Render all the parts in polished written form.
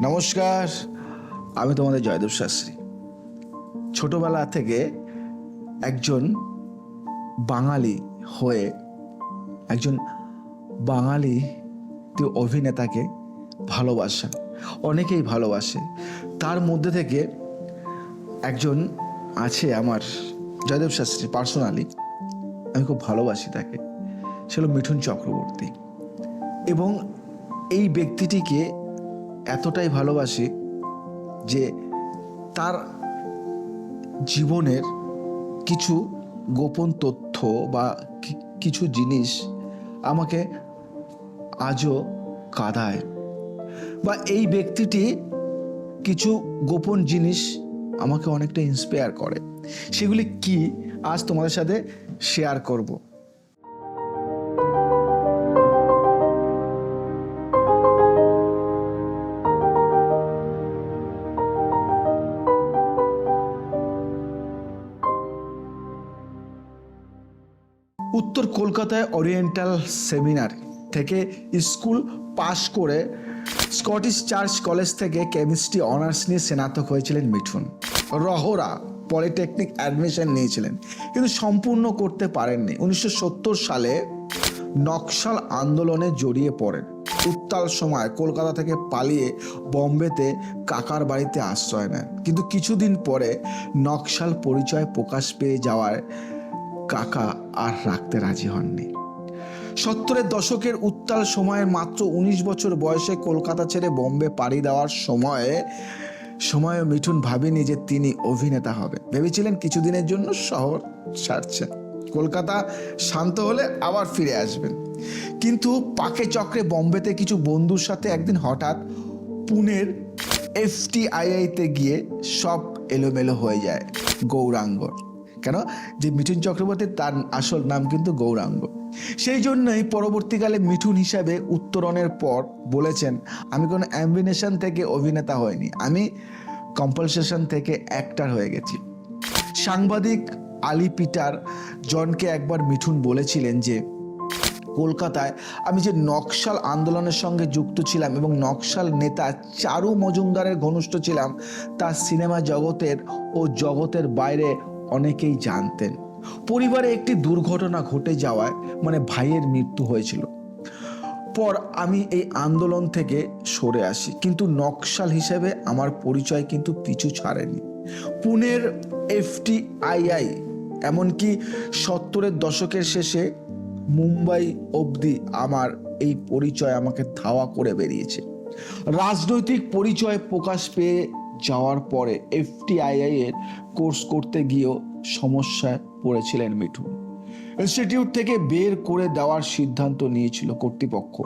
নমস্কার, আমি তোমাদের জয়দেব শাস্ত্রী। ছোটবেলা থেকে একজন বাঙালি হয়ে একজন বাঙালি অভিনেতাকে ভালোবাসা অনেকেই ভালোবাসে। তার মধ্যে থেকে একজন আছে আমার জয়দেব শাস্ত্রী, পার্সোনালি আমি খুব ভালোবাসি তাকে। সে হলো মিঠুন চক্রবর্তী। এবং এই ব্যক্তিটিকে এতটাই ভালোবাসি যে তার জীবনের কিছু গোপন তথ্য বা কিছু জিনিস আমাকে আজও কাঁদায়, বা এই ব্যক্তিটি কিছু গোপন জিনিস আমাকে অনেকটা ইন্সপায়ার করে। সেগুলি কি আজ তোমাদের সাথে শেয়ার করব। উত্তর কলকাতায় ওরিয়েন্টাল সেমিনারি থেকে স্কুল পাশ করে স্কটিশ চার্চ কলেজ থেকে কেমিস্ট্রি অনার্স নিয়ে স্নাতক হয়েছিলেন মিঠুন। রহরা পলিটেকনিক অ্যাডমিশন নিয়েছিলেন, কিন্তু সম্পূর্ণ করতে পারেননি। 1970 সালে নকশাল আন্দোলনে জড়িয়ে পড়েন। উত্তাল সময় কলকাতা থেকে পালিয়ে বম্বেতে কাকার বাড়িতে আশ্রয় নেন, কিন্তু কিছুদিন পরে নকশাল পরিচয় প্রকাশ পেয়ে যাওয়ায় কাকা আর রাখতে রাজি হননি। 70-এর দশকের উত্তাল সময়ে মাত্র 19 বছর বয়সে কলকাতা ছেড়ে বম্বে পাড়ি দেওয়ার সময় মিঠুন ভাবেনি যে তিনি অভিনেতা হবে। ভেবেছিলেন কিছুদিনের জন্য শহর ছাড়ছেন, কলকাতা শান্ত হলে আবার ফিরে আসবেন। কিন্তু পাকে চক্রে বম্বেতে কিছু বন্ধুর সাথে একদিন হঠাৎ পুনের FTII-তে গিয়ে সব এলোমেলো হয়ে যায়। গৌরাঙ্গ, কেন যে মিঠুন চক্রবর্তীর তার আসল নাম কিন্তু গৌরাঙ্গ। সেই জন্যই পরবর্তীকালে মিঠুন হিসাবে উত্তরণের পর বলেছেন, আমি কোনো অ্যাম্বিনেশন থেকে অভিনেতা হয়নি, আমি কম্পালসেশন থেকে অ্যাক্টর হয়ে গেছি। সাংবাদিক আলি পিটার জনকে একবার মিঠুন বলেছিলেন যে কলকাতায় আমি যে নকশাল আন্দোলনের সঙ্গে যুক্ত ছিলাম এবং নকশাল নেতা চারু মজুমদারের ঘনিষ্ঠ ছিলাম, তা সিনেমা জগতের বাইরে অনেকেই জানতেন। পরিবারে একটি দুর্ঘটনা ঘটে যাওয়ায় ভাইয়ের মৃত্যু হয়েছিল। পর আমি এই আন্দোলন থেকে সরে আসি, কিন্তু নকশাল হিসেবে আমার পরিচয় কিন্তু পিছু ছাড়েনি। পুনের FTII এমনকি 70-এর দশকের শেষে মুম্বাই অবধি আমার এই পরিচয় আমাকে ধাওয়া করে বেরিয়েছে। রাজনৈতিক পরিচয় প্রকাশ পেয়ে যাওয়ার পরে FTII এর কোর্স করতে গিয়েও সমস্যায় পড়েছিলেন মিঠুন। ইনস্টিটিউট থেকে বের করে দেওয়ার সিদ্ধান্ত নিয়েছিল কর্তৃপক্ষ।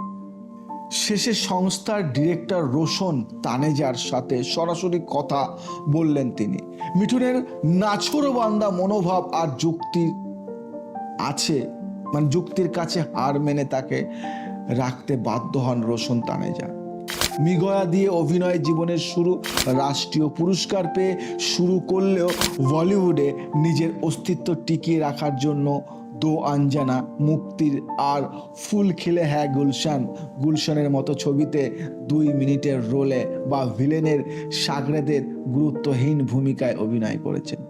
শেষে সংস্থার ডিরেক্টর রোশন তানেজার সাথে সরাসরি কথা বললেন তিনি। মিঠুনের নাছোড়বান্দা মনোভাব আর যুক্তির কাছে হার মেনে তাকে রাখতে বাধ্য হন রোশন তানেজা। মৃগয়া দিয়ে অভিনয় জীবনের শুরু। রাষ্ট্রীয় পুরস্কার পেয়ে শুরু করলেও বলিউডে নিজের অস্তিত্ব টিকিয়ে রাখার জন্য দো আঞ্জানা, মুক্তির আর ফুল খিলে হ্যায় গুলশানের মতো ছবিতে 2 মিনিটের রোলে বা ভিলেনের সাগরেদের গুরুত্বহীন ভূমিকায় অভিনয় করেছেন।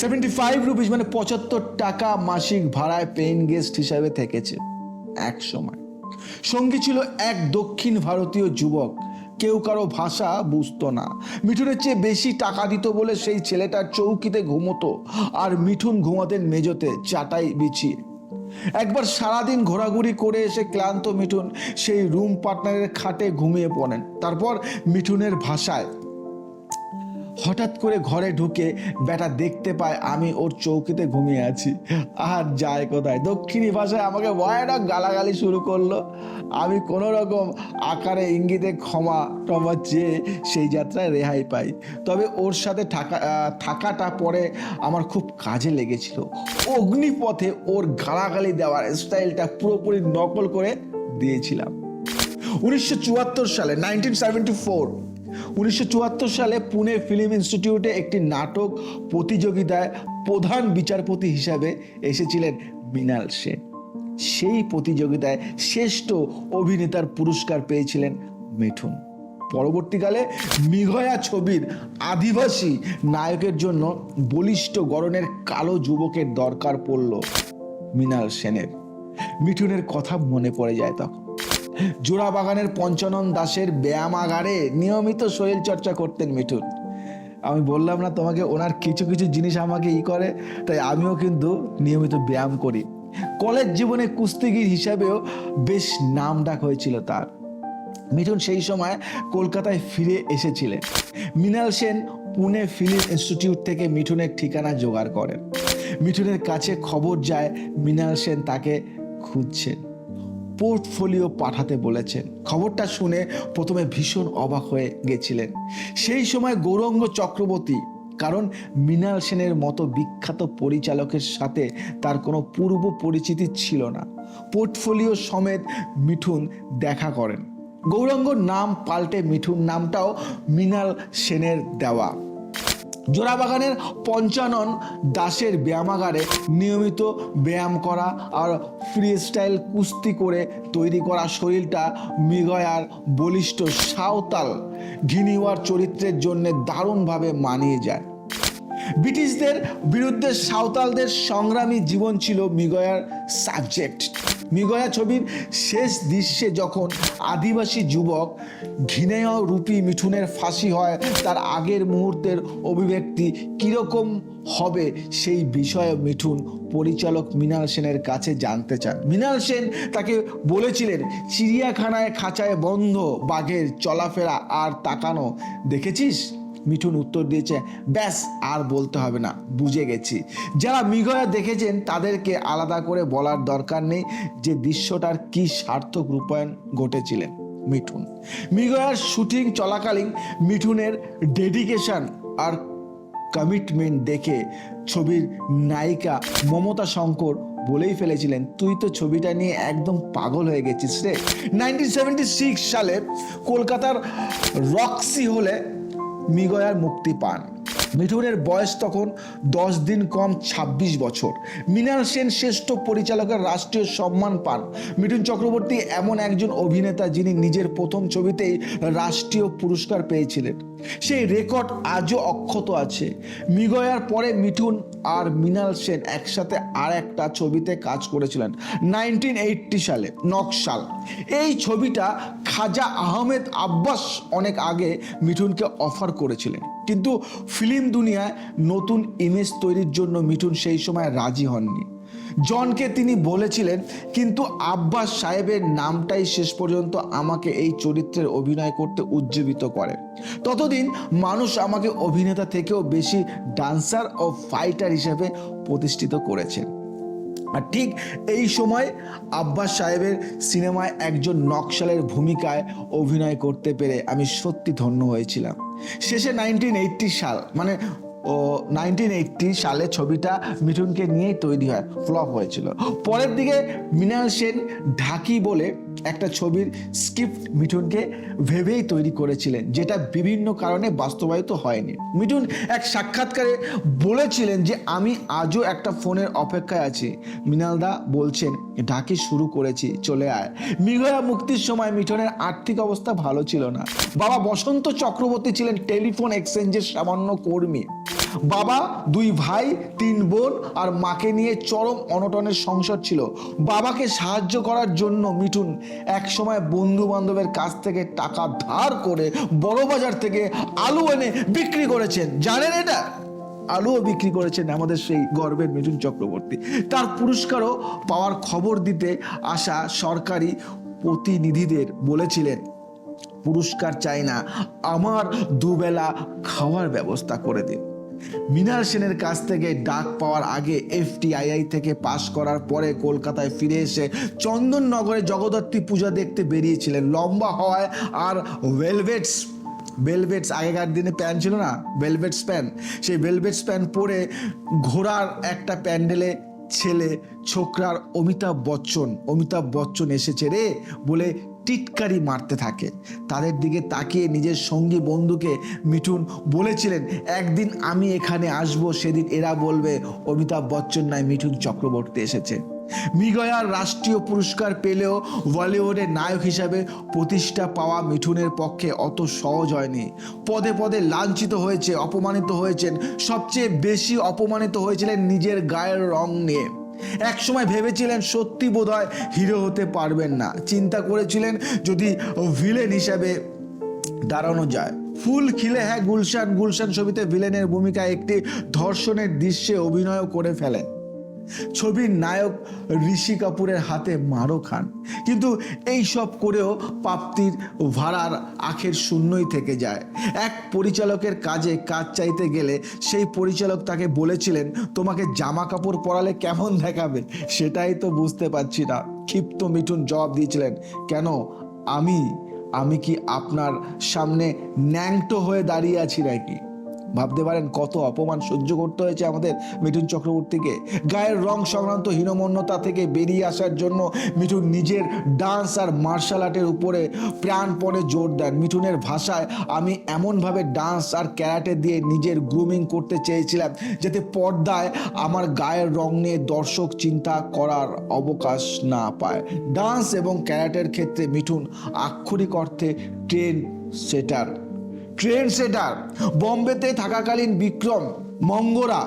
75 রুপিস 75 টাকা মাসিক ভাড়ায় পেইং গেস্ট হিসাবে থেকেছে এক সময়। সঙ্গী ছিল এক দক্ষিণ ভারতীয় যুবক, কেউ কারো ভাষা বুঝতো না। মিঠুনের চেয়ে বেশি টাকা দিত বলে সেই ছেলেটার চৌকিতে ঘুমোতো, আর মিঠুন ঘুমাতেন মেজোতে চাটাই বিছিয়ে। একবার সারাদিন ঘোরাঘুরি করে এসে ক্লান্ত মিঠুন সেই রুম পার্টনারের খাটে ঘুমিয়ে পড়েন। তারপর মিঠুনের ভাষায় হঠাৎ করে ঘরে ঢুকে বেটা দেখতে পায় আমি ওর চৌকিতে ঘুমিয়ে আছি, আর যায় কোথায়। দক্ষিণী ভাষায় আমাকে ভয়ানক গালাগালি শুরু করলো। আমি কোনো রকম আকারে ইঙ্গিতে ক্ষমা চেয়ে সেই যাত্রায় রেহাই পাই। তবে ওর সাথে থাকাটা পরে আমার খুব কাজে লেগেছিল। অগ্নিপথে ওর গালাগালি দেওয়ার স্টাইলটা পুরোপুরি নকল করে দিয়েছিলাম। 1974 সালে 1974 সালে পুনে ফিল্ম ইনস্টিটিউটে একটি নাটক প্রতিযোগিতায় প্রধান বিচারপতি হিসাবে এসেছিলেন মৃণাল সেন। সেই প্রতিযোগিতায় শ্রেষ্ঠ অভিনেতার পুরস্কার পেয়েছিলেন মিঠুন। পরবর্তীকালে মৃগয়া ছবির আদিবাসী নায়কের জন্য বলিষ্ঠ গড়নের কালো যুবকের দরকার পড়ল মৃণাল সেনের। মিঠুনের কথা মনে পড়ে যায় তখন। জোড়াবাগানের পঞ্চানন দাসের ব্যায়ামাগারে নিয়মিত শরীর চর্চা করতেন মিঠুন। আমি বললাম না তোমাকে, ওনার কিছু কিছু জিনিস আমাকে করে, তাই আমিও কিন্তু নিয়মিত ব্যায়াম করি। কলেজ জীবনে কুস্তিগির হিসাবেও বেশ নাম ডাক হয়েছিল তার। মিঠুন সেই সময় কলকাতায় ফিরে এসেছিলেন। মৃণাল সেন পুনে ফিল্ম ইনস্টিটিউট থেকে মিঠুনের ঠিকানা জোগাড় করেন। মিঠুনের কাছে খবর যায় মৃণাল সেন তাকে খুঁজছেন, পোর্টফোলিও পাঠাতে বলেছেন। খবরটা শুনে প্রথমে ভীষণ অবাক হয়ে গেছিলেন সেই সময় গৌরাঙ্গ চক্রবর্তী, কারণ মৃণাল সেনের মতো বিখ্যাত পরিচালকের সাথে তার কোনো পূর্ব পরিচিতি ছিল না। পোর্টফোলিও সমেত মিঠুন দেখা করেন। গৌরাঙ্গর নাম পাল্টে মিঠুন নামটাও মৃণাল সেনের দেওয়া। জোড়াবাগানের পঞ্চানন দাসের ব্যায়ামাগারে নিয়মিত ব্যায়াম করা আর ফ্রি স্টাইল কুস্তি করে তৈরি করা শরীরটা মৃগয়ার বলিষ্ঠ সাঁওতাল ঘিনিওয়ার চরিত্রের জন্য দারুণভাবে মানিয়ে যায়। ব্রিটিশদের বিরুদ্ধে সাঁওতালদের সংগ্রামী জীবন ছিল মৃগয়ার সাবজেক্ট। মৃগয়া ছবির শেষ দৃশ্যে যখন আদিবাসী যুবক ঘৃণেয় রূপী মিঠুনের ফাঁসি হয়, তার আগের মুহূর্তের অভিব্যক্তি কীরকম হবে সেই বিষয়ে মিঠুন পরিচালক মৃণাল সেনের কাছে জানতে চান। মৃণাল সেন তাকে বলেছিলেন, চিড়িয়াখানায় খাঁচায় বন্ধ বাঘের চলাফেরা আর তাকানো দেখেছিস? মিঠুন উত্তর দিয়েছে, ব্যাস আর বলতে হবে না, বুঝে গেছি। যারা মৃগয়া দেখেছেন তাদেরকে আলাদা করে বলার দরকার নেই যে দৃশ্যটার কি সার্থক রূপায়ণ ঘটেছিলেন মিঠুন। মৃগয়ার শুটিং চলাকালীন মিঠুনের ডেডিকেশন আর কমিটমেন্ট দেখে ছবির নায়িকা মমতা শঙ্কর বলেই ফেলেছিলেন, তুই তো ছবিটা নিয়ে একদম পাগল হয়ে গেছিস রে। 1976 সালে কলকাতার রক্সি হলে মৃগয়ার মুক্তি পান। মিঠুনের বয়স তখন 10 দিন কম 26 বছর। মৃণাল সেন শ্রেষ্ঠ পরিচালকের রাষ্ট্রীয় সম্মান পান। মিঠুন চক্রবর্তী এমন একজন অভিনেতা যিনি নিজের প্রথম ছবিতেই রাষ্ট্রীয় পুরস্কার পেয়েছিলেন। সেই রেকর্ড আজও অক্ষত আছে। মৃগয়ার পরে মিঠুন আর মৃণাল সেন একসাথে আর একটা ছবিতে কাজ করেছিলেন 1980 সালে, নকশাল। এই ছবিটা খাজা আহমেদ আব্বাস অনেক আগে মিঠুনকে অফার করেছিলেন, কিন্তু ফিল্ম দুনিয়ায় নতুন ইমেজ তৈরির জন্য মিঠুন সেই সময় রাজি হননি। জনকে তিনি বলেছিলেন, কিন্তু আব্বাস সাহেবের নামটাই শেষ পর্যন্ত আমাকে এই চরিত্রের অভিনয় করতে উজ্জীবিত করে। ততদিন মানুষ আমাকে অভিনেতা থেকেও বেশি ডান্সার ও ফাইটার হিসেবে প্রতিষ্ঠিত করেছেন। আর ঠিক এই সময় আব্বাস সাহেবের সিনেমায় একজন নকশালের ভূমিকায় অভিনয় করতে পেরে আমি সত্যি ধন্য হয়েছিলাম। শেষে 1980 সালে ছবিটা মিঠুনকে নিয়েই তৈরি হয়, ফ্লপ হয়েছিল। পরের দিকে মৃণাল সেন ঢাকি বলে একটা ছবির স্ক্রিপ্ট মিঠুনকে ভেবেই তৈরি করেছিলেন, যেটা বিভিন্ন কারণে বাস্তবায়িত হয়নি। মিঠুন এক সাক্ষাৎকারে বলেছিলেন যে আমি আজও একটা ফোনের অপেক্ষায় আছি, মৃণালদা বলছেন ঢাকি শুরু করেছি, চলে আয়। মৃগয়া মুক্তির সময় মিঠুনের আর্থিক অবস্থা ভালো ছিল না। বাবা বসন্ত চক্রবর্তী ছিলেন টেলিফোন এক্সচেঞ্জের সামান্য কর্মী। বাবা, 2 ভাই 3 বোন আর মাকে নিয়ে চরম অনটনের সংসার ছিল। বাবাকে সাহায্য করার জন্য মিঠুন এক সময় বন্ধু বান্ধবের কাছ থেকে টাকা ধার করে বড়বাজার থেকে আলু এনে বিক্রি করেছেন। জানেন এটা? আলুও বিক্রি করেছেন আমাদের সেই গর্বের মিঠুন চক্রবর্তী। তার পুরস্কারও পাওয়ার খবর দিতে আসা সরকারি প্রতিনিধিদের বলেছিলেন, পুরস্কার চাই না, আমার দুবেলা খাওয়ার ব্যবস্থা করে দিন। মৃণাল সেনের কাছ থেকে ডাক পাওয়ার আগে FTII থেকে পাশ করার পরে কলকাতায় ফিরে এসে চন্দননগরে জগদ্ধাত্রী পূজা দেখতে বেরিয়েছিলেন। লম্বা হওয়ায় আর ভেলভেটস আগেকার দিনে প্যান্ট ছিল না, ভেলভেটস প্যান্ট, সেই ভেলভেটস প্যান্ট পরে ঘোড়ার একটা প্যান্ডেলে ছেলে ছোকরার অমিতাভ বচ্চন এসেছে রে বলে টিটকারি মারতে থাকে। তাদের দিকে তাকিয়ে নিজের সঙ্গী বন্ধুকে মিঠুন বলেছিলেন, একদিন আমি এখানে আসবো, সেদিন এরা বলবে অমিতাভ বচ্চন নয় মিঠুন চক্রবর্তী এসেছে। মৃগয়ার রাষ্ট্রীয় পুরস্কার পেলেও বলিউডের নায়ক হিসাবে প্রতিষ্ঠা পাওয়া মিঠুনের পক্ষে অত সহজ হয়নি। পদে পদে লাঞ্ছিত হয়েছে, অপমানিত হয়েছেন। সবচেয়ে বেশি অপমানিত হয়েছিলেন নিজের গায়ের রং নিয়ে। এক সময় ভেবেছিলেন সত্যি বোধহয় হিরো হতে পারবেন না। চিন্তা করেছিলেন যদি ভিলেন হিসাবে দাঁড়ানো যায়। ফুল খিলে হ্যাঁ গুলশান, গুলশান ছবিতে ভিলেনের ভূমিকায় একটি ধর্ষণের দৃশ্যে অভিনয় করে ফেলেন। ছবির নায়ক ঋষি কাপুরের হাতে মারও খান। কিন্তু এই সব করেও প্রাপ্তির ভাড়ার আখের শূন্যই থেকে যায়। এক পরিচালকের কাজে কাজ চাইতে গেলে সেই পরিচালক তাকে বলেছিলেন, তোমাকে জামা কাপড় পরালে কেমন দেখাবে সেটাই তো বুঝতে পারছি না। ক্ষিপ্ত মিঠুন জবাব দিয়েছিলেন, কেন আমি কি আপনার সামনে ন্যাংটো হয়ে দাঁড়িয়ে আছি নাকি? ভাবতে পারেন কত অপমান সহ্য করতে হয়েছে আমাদের মিঠুন চক্রবর্তীকে। গায়ের রং সংক্রান্ত হীনমন্যতা থেকে বেরিয়ে আসার জন্য মিঠুন নিজের ডান্স আর মার্শাল আর্টের উপরে প্রাণপণে জোর দেন। মিঠুনের ভাষায়, আমি এমনভাবে ডান্স আর ক্যারাটে দিয়ে নিজের গ্রুমিং করতে চেয়েছিলাম যাতে পর্দায় আমার গায়ের রং নিয়ে দর্শক চিন্তা করার অবকাশ না পায়। ডান্স এবং ক্যারাটের ক্ষেত্রে মিঠুন আক্ষরিক অর্থে ট্রেন্ড সেটার। বোম্বেতে থাকাকালীন বিক্রম মঙ্গরা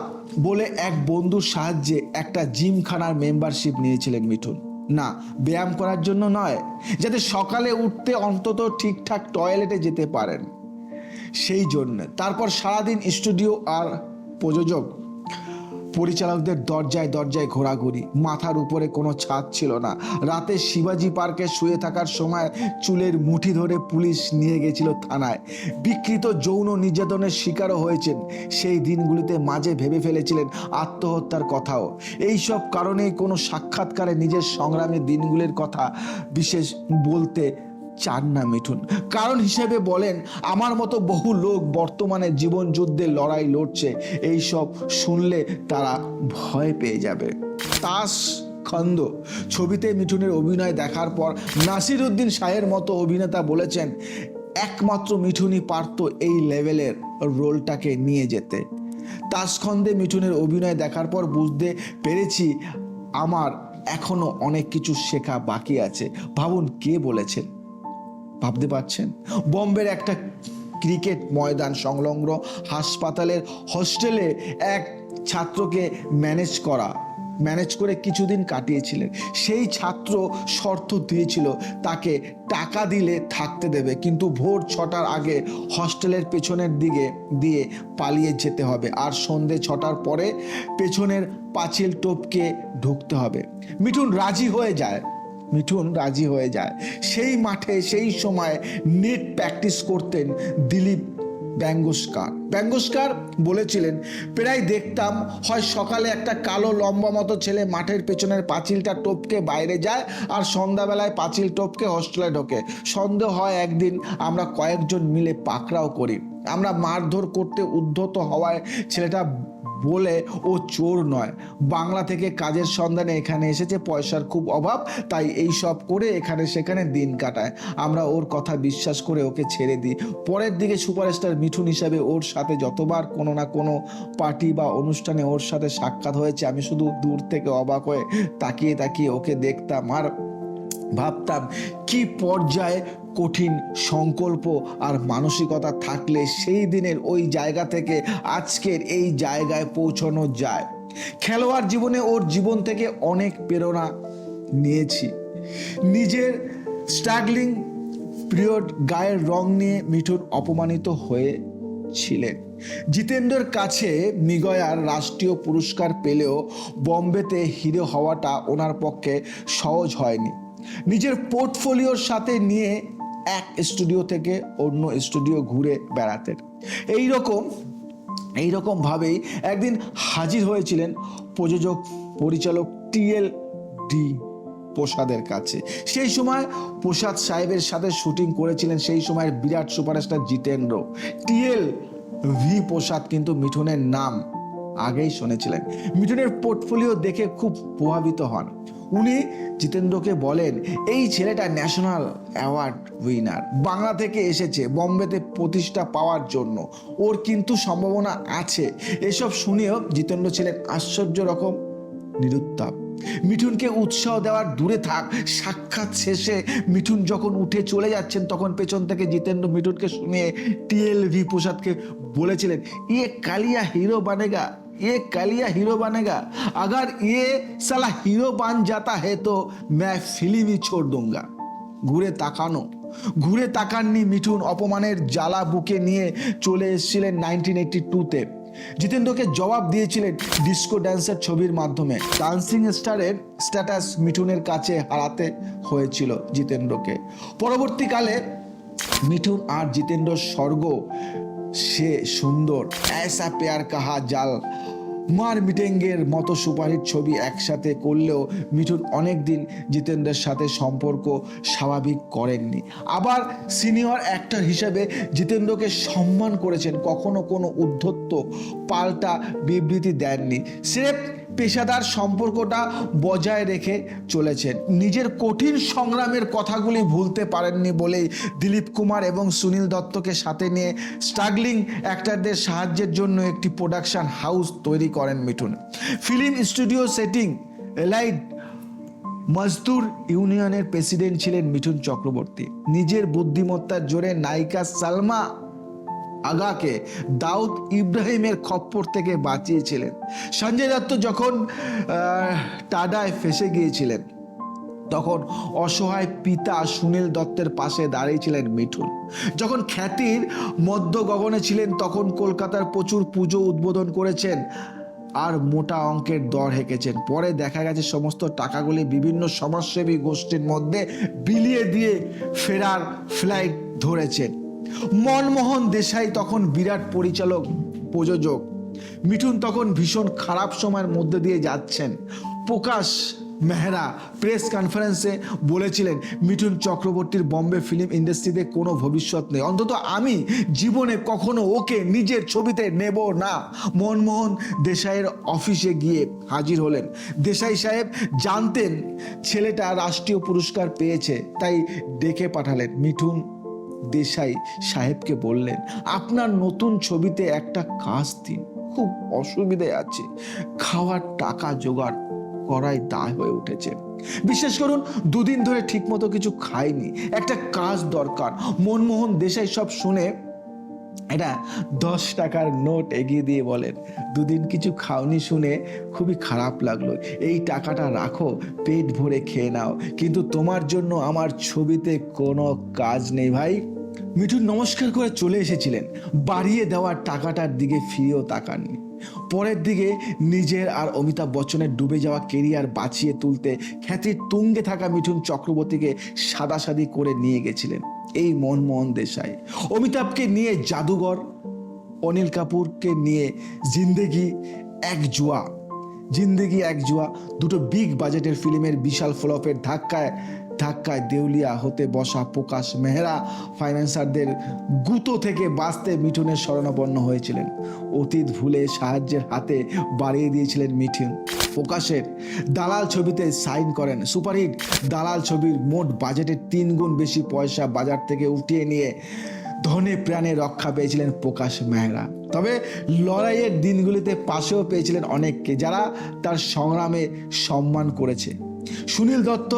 বলে এক বন্ধুর সাহায্যে একটা জিমখানার মেম্বারশিপ নিয়েছিলেন মিঠুন। না, ব্যায়াম করার জন্য নয়, যাতে সকালে উঠতে অন্তত ঠিকঠাক টয়লেটে যেতে পারেন সেই জন্য। তারপর সারাদিন স্টুডিও আর প্রযোজক পরিচালকদের দরজায় দরজায় ঘোরাঘুরি। মাথার উপরে কোনো ছাদ ছিল না। রাতে শিবাজি পার্কে শুয়ে থাকার সময় চুলের মুঠি ধরে পুলিশ নিয়ে গেছিল থানায়। বিকৃত যৌন নির্যাতনের শিকারও হয়েছেন। সেই দিনগুলিতে মাঝে ভেবে ফেলেছিলেন আত্মহত্যার কথাও। এই সব কারণেই কোনো সাক্ষাৎকারে নিজের সংগ্রামের দিনগুলির কথা বিশেষ বলতে চান না মিঠুন। কারণ হিসেবে বলেন, আমার মতো বহু লোক বর্তমানে জীবন যুদ্ধে লড়াই লড়ছে। এই সব শুনলে তারা ভয় পেয়ে যাবে। তাস খন্দ ছবিতে মিঠুনের অভিনয় দেখার পর নাসির উদ্দিন শাহের মতো অভিনেতা বলেছেন, একমাত্র মিঠুনই পারত এই লেভেলের রোলটাকে নিয়ে যেতে। তাসখন্দে মিঠুনের অভিনয় দেখার পর বুঝতে পেরেছি আমার এখনো অনেক কিছু শেখা বাকি আছে। ভাবুন কে বলেছেন, ভাবতে পারছেন? বোম্বের একটা ক্রিকেট ময়দান সংলগ্ন হাসপাতালের হোস্টেলে এক ছাত্রকে ম্যানেজ করে কিছুদিন কাটিয়েছিলেন। সেই ছাত্র শর্ত দিয়েছিল তাকে টাকা দিলে থাকতে দেবে, কিন্তু ভোর 6টার আগে হস্টেলের পেছনের দিকে দিয়ে পালিয়ে যেতে হবে, আর সন্ধে 6টার পরে পেছনের পাঁচিল টপকে ঢুকতে হবে। মিঠুন রাজি হয়ে যায়। সেই মাঠে সেই সময় নেট প্র্যাকটিস করতেন দিলীপ ব্যঙ্গস্কার বলেছিলেন, প্রায় দেখতাম হয় সকালে একটা কালো লম্বা মতো ছেলে মাঠের পেছনের পাঁচিলটা টপকে বাইরে যায়, আর সন্ধ্যাবেলায় পাঁচিল টপকে হোস্টেলে ঢোকে। সন্দেহ হয় একদিন আমরা কয়েকজন মিলে পাকড়াও করি। আমরা মারধর করতে উদ্ধত হওয়ায় ছেলেটা বলে ও চোর নয়, বাংলা থেকে কাজের সন্ধানে এখানে এসেছে, পয়সার খুব অভাব, তাই এই সব করে এখানে সেখানে দিন কাটায়। আমরা ওর কথা বিশ্বাস করে ওকে ছেড়ে দিই। পরের দিকে সুপারস্টার মিঠুন হিসাবে ওর সাথে যতবার কোনো না কোনো পার্টি বা অনুষ্ঠানে ওর সাথে সাক্ষাৎ হয়েছে, আমি শুধু দূর থেকে অবাক হয়ে তাকিয়ে ওকে দেখতাম আর ভাবতাম কি পর্যায়ে কঠিন সংকল্প আর মানসিকতা থাকলে সেই দিনের ওই জায়গা থেকে আজকের এই জায়গায় পৌঁছানো যায়। খেলোয়াড় জীবনে ওর জীবন থেকে অনেক প্রেরণা নিয়েছি। নিজের স্ট্রাগলিং পিরিয়ড গায়ের রং নিয়ে মিঠুন অপমানিত হয়েছিলেন। জিতেন্দ্রর কাছে মৃগয়ার রাষ্ট্রীয় পুরস্কার পেলেও বোম্বেতে হিরো হওয়াটা ওনার পক্ষে সহজ হয়নি। নিজের পোর্টফোলিওর সাথে নিয়ে এক স্টুডিও থেকে অন্য স্টুডিও ঘুরে বেড়াতেন। এইরকম ভাবেই একদিন হাজির হয়েছিলেন প্রযোজক পরিচালক টি.এল.ডি. প্রসাদের কাছে। সেই সময় প্রসাদ সাহেবের সাথে শুটিং করেছিলেন সেই সময়ের বিরাট সুপারস্টার জিতেন্দ্র। টি.এল.ভি. প্রসাদ কিন্তু মিঠুনের নাম আগেই শুনেছিলেন। মিঠুনের পোর্টফোলিও দেখে খুব প্রভাবিত হন। উনি জিতেন্দ্রকে বলেন, এই ছেলেটা ন্যাশনাল অ্যাওয়ার্ড উইনার, বাংলা থেকে এসেছে বোম্বেতে প্রতিষ্ঠা পাওয়ার জন্য, ওর কিন্তু সম্ভাবনা আছে। এসব শুনেও জিতেন্দ্র ছিলেন আশ্চর্য রকম নিরুত্তাপ। মিঠুনকে উৎসাহ দেওয়ার দূরে থাক, সাক্ষাৎ শেষে মিঠুন যখন উঠে চলে যাচ্ছেন তখন পেছন থেকে জিতেন্দ্র মিঠুনকে শুনিয়ে টিএলভি প্রসাদকে বলেছিলেন, ইয়ে কালিয়া হিরো বানেগা, ये कालिया हीरो बनेगा, अगर ये साला हीरो बन जाता है तो मैं फिल्म ही छोड़ दूंगा। ঘুরে তাকাননি মিঠুন। অপমানের জ্বালা বুকে নিয়ে চলে এসেছিলেন 1982-তে। জিতেন্দ্রকে জবাব দিয়েছিলেন ডিস্কো ড্যান্সার ছবির মাধ্যমে। ডান্সিং স্টারের স্ট্যাটাস মিঠুনের কাছে হারাতে হয়েছিল জিতেন্দ্রকে। পরবর্তীকালে মিঠুন আর জিতেন্দ্রর স্বর্গ সে সুন্দর, ऐसा प्यार कहा জাল, মার মিটেঙ্গের মতো সুপারহিট ছবি একসাথে করলেও মিঠুন অনেকদিন জিতেন্দ্রের সাথে সম্পর্ক স্বাভাবিক করেননি। আবার সিনিয়র অ্যাক্টর হিসেবে জিতেন্দ্রকে সম্মান করেছেন, কখনো কোনো উদ্ধত্ত পাল্টা বিবৃতি দেননি, স্রেফ পেশাদার সম্পর্কটা বজায় রেখে চলেছেন। নিজের কঠিন সংগ্রামের কথাগুলি ভুলতে পারেননি বলেই দিলীপ কুমার এবং সুনীল দত্তকে সাথে নিয়ে স্ট্রাগলিং অ্যাক্টরদের সাহায্যের জন্য একটি প্রোডাকশন হাউস তৈরি করেন Mithun. Film studio setting allied মজদুর ইউনিয়নের প্রেসিডেন্ট ছিলেন মিঠুন চক্রবর্তী। নিজের বুদ্ধিমত্তার জোরে নায়িকা সালমা আগাকে দাউদ ইব্রাহিমের খপ্পর থেকে বাঁচিয়েছিলেন। সঞ্জয় দত্ত যখন টাডায় ফেসে গিয়েছিলেন তখন অসহায় পিতা সুনীল দত্তের পাশে দাঁড়িয়েছিলেন মিঠুন। যখন খ্যাতির মধ্য গগনে ছিলেন তখন কলকাতার প্রচুর পুজো উদ্বোধন করেছেন আর মোটা অঙ্কের দর হেঁকেছেন। পরে দেখা গেছে সমস্ত টাকাগুলি বিভিন্ন সমাজসেবী গোষ্ঠীর মধ্যে বিলিয়ে দিয়ে ফেরার ফ্লাইট ধরেছেন। মনমোহন দেশাই তখন বিরাট পরিচালক প্রযোজক। মিঠুন তখন ভীষণ খারাপ সময়ের মধ্যে দিয়ে যাচ্ছেন। প্রকাশ মেহরা প্রেস কনফারেন্সে বলেছিলেন, মিঠুন চক্রবর্তীর বম্বে ফিল্ম ইন্ডাস্ট্রিতে কোনো ভবিষ্যৎ নেই, অন্তত আমি জীবনে কখনো ওকে নিজের ছবিতে নেব না। মনমোহন দেশাইয়ের অফিসে গিয়ে হাজির হলেন। দেশাই সাহেব জানতেন ছেলেটা রাষ্ট্রীয় পুরস্কার পেয়েছে, তাই ডেকে পাঠালেন। মিঠুন দেশাই সাহেবকে বললেন, আপনার নতুন ছবিতে একটা কাজ দিন, খুব অসুবিধায় আছে, খাওয়ার টাকা জোগাড় করাই দায় হয়ে উঠেছে। বিশ্বাস করুন, দুদিন ধরে ঠিকমতো কিছু খাইনি, একটা কাজ দরকার। মনমোহন দেশাই সব শুনে এটা 10 টাকার নোট এগিয়ে দিয়ে বলেন, দুদিন কিছু খাওনি শুনে খুবই খারাপ লাগলো, এই টাকাটা রাখো, পেট ভরে খেয়ে নাও, কিন্তু তোমার জন্য আমার ছবিতে কোনো কাজ নেই ভাই। মিঠুন নমস্কার করে চলে এসেছিলেন, বাড়িয়ে দেওয়ার টাকাটার দিকে ফিরেও তাকাননি। পরের দিকে নিজের আর অমিতাভ বচ্চনের ডুবে যাওয়া কেরিয়ার বাঁচিয়ে তুলতে খ্যাতির তুঙ্গে থাকা মিঠুন চক্রবর্তীকে সাদাসাদি করে নিয়ে গেছিলেন এই মনমোহন দেশাই। অমিতাভকে নিয়ে জাদুঘর, অনিল কাপুরকে নিয়ে জিন্দেগি এক জুয়া, দুটো বিগ বাজেটের ফিল্মের বিশাল ফ্লপের ধাক্কায় দেউলিয়া হতে বসা প্রকাশ মেহরা ফাইন্যান্সারদের গুঁতো থেকে বাঁচতে মিঠুনের শরণাপন্ন হয়েছিলেন। অতীত ভুলে সাহায্যের হাতে বাড়িয়ে দিয়েছিলেন মিঠুন। প্রকাশের দালাল ছবিতে সাইন করেন। সুপারহিট দালাল ছবির মোট বাজেটের 3 গুণ বেশি পয়সা বাজার থেকে উঠিয়ে নিয়ে ধনে প্রাণে রক্ষা পেয়েছিলেন প্রকাশ মেহরা। তবে লড়াইয়ের দিনগুলিতে পাশেও পেয়েছিলেন অনেককে, যারা তার সংগ্রামে সম্মান করেছে। সুনীল দত্ত,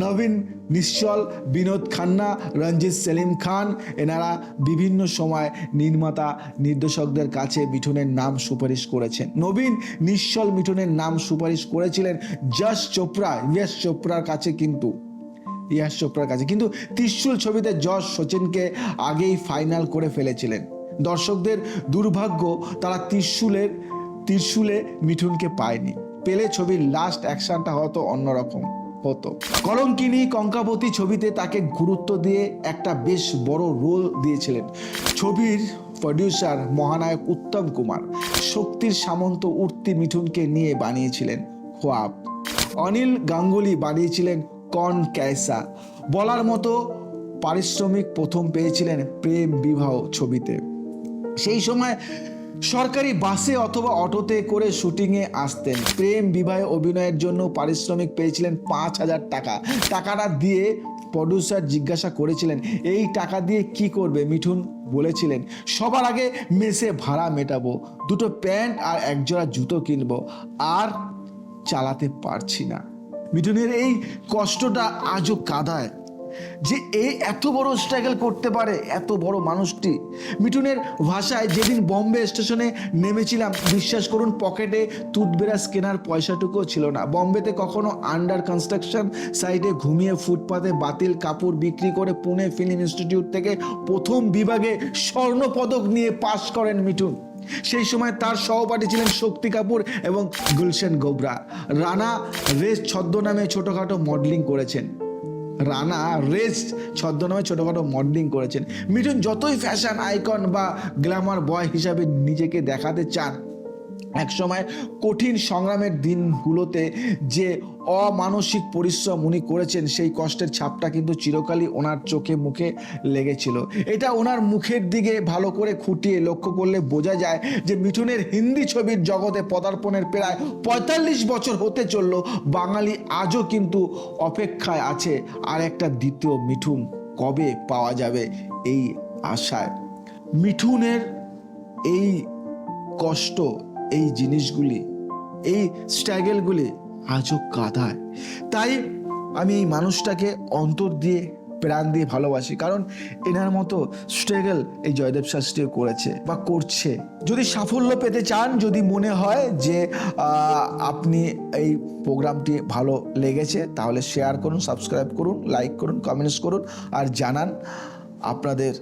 নবীন নিশ্চল, বিনোদ খান্না, রঞ্জিত সেলিম খান, এনারা বিভিন্ন সময় নির্মাতা নির্দেশকদের কাছে মিঠুনের নাম সুপারিশ করেছেন। নবীন নিশ্চল মিঠুনের নাম সুপারিশ করেছিলেন যশ চোপড়ার কাছে, কিন্তু ত্রিশূল ছবিতে যশ সচিনকে আগেই ফাইনাল করে ফেলেছিলেন। দর্শকদের দুর্ভাগ্য, তারা ত্রিশূলে মিঠুনকে পায়নি। পেলে ছবির লাস্ট অ্যাকশনটা হয়তো অন্যরকম হতো। কলঙ্কিনী কঙ্কাবতী ছবিতে তাকে গুরুত্ব দিয়ে একটা বেশ বড় রোল দিয়েছিলেন ছবির প্রডিউসার মহানায়ক উত্তম কুমার। শক্তির সামন্ত উঠতি মিঠুনকে নিয়ে বানিয়েছিলেন খোয়াব। অনিল গাঙ্গুলি বানিয়েছিলেন কন ক্যাসা। বলার মতো পারিশ্রমিক প্রথম পেয়েছিলেন প্রেম বিবাহ ছবিতে। সেই সময় সরকারি বাসে অথবা অটোতে করে শুটিংয়ে আসতেন। প্রেম বিবাহে অভিনয়ের জন্য পারিশ্রমিক পেয়েছিলেন 5,000 টাকা। টাকাটা দিয়ে প্রডিউসার জিজ্ঞাসা করেছিলেন, এই টাকা দিয়ে কি করবে? মিঠুন বলেছিলেন, সবার আগে মেসে ভাড়া মেটাবো, 2 প্যান্ট আর 1 জোড়া জুতো কিনবো, আর চালাতে পারছি না। মিঠুনের এই কষ্টটা আজও কাঁদায় যে এ এত বড় স্ট্রাগল করতে পারে, এত বড় মানুষটি। মিঠুনের ভাষায়, যেদিন বম্বে স্টেশনে নেমেছিলাম, বিশ্বাস করুন পকেটে টুথব্রাশ কেনার পয়সাটুকুও ছিল না। বম্বেতে কখনো আন্ডার কনস্ট্রাকশন সাইটে ঘুমিয়ে ফুটপাতে বাতিল কাপড় বিক্রি করে পুনে ফিল্ম ইনস্টিটিউট থেকে প্রথম বিভাগে স্বর্ণপদক নিয়ে পাশ করেন মিঠুন। সেই সময় তার সহপাঠী ছিলেন শক্তি কাপুর এবং গুলশান গোবরা। রানা রেস ছদ্মনামে ছোটখাটো মডেলিং করেছেন। মিঠুন যতই ফ্যাশন আইকন বা গ্ল্যামার বয় হিসাবে নিজেকে দেখাতে চান, একসময় কঠিন সংগ্রামের দিনগুলোতে যে অমানসিক পরিশ্রম উনি করেছেন, সেই কষ্টের ছাপটা কিন্তু চিরকালই ওনার চোখে মুখে লেগেছিল। এটা ওনার মুখের দিকে ভালো করে খুঁটিয়ে লক্ষ্য করলে বোঝা যায় যে মিঠুনের হিন্দি ছবির জগতে পদার্পণের প্রায় ৪৫ বছর হতে চলল। বাঙালি আজও কিন্তু অপেক্ষায় আছে আর একটা দ্বিতীয় মিঠুন কবে পাওয়া যাবে এই আশায়। মিঠুনের এই কষ্ট, এই জিনিসগুলি, এই স্ট্রাগলগুলি আজও কাঁদায়। তাই আমি এই মানুষটাকে অন্তর দিয়ে প্রাণ দিয়ে ভালোবাসি, কারণ এনার মতো স্ট্রাগল এই জয়দেব শাস্ত্রীও করেছে বা করছে। যদি সাফল্য পেতে চান, যদি মনে হয় যে আপনি এই প্রোগ্রামটি ভালো লেগেছে, তাহলে শেয়ার করুন, সাবস্ক্রাইব করুন, লাইক করুন, কমেন্টস করুন আর জানান আপনাদের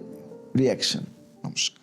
রিয়াকশন। নমস্কার।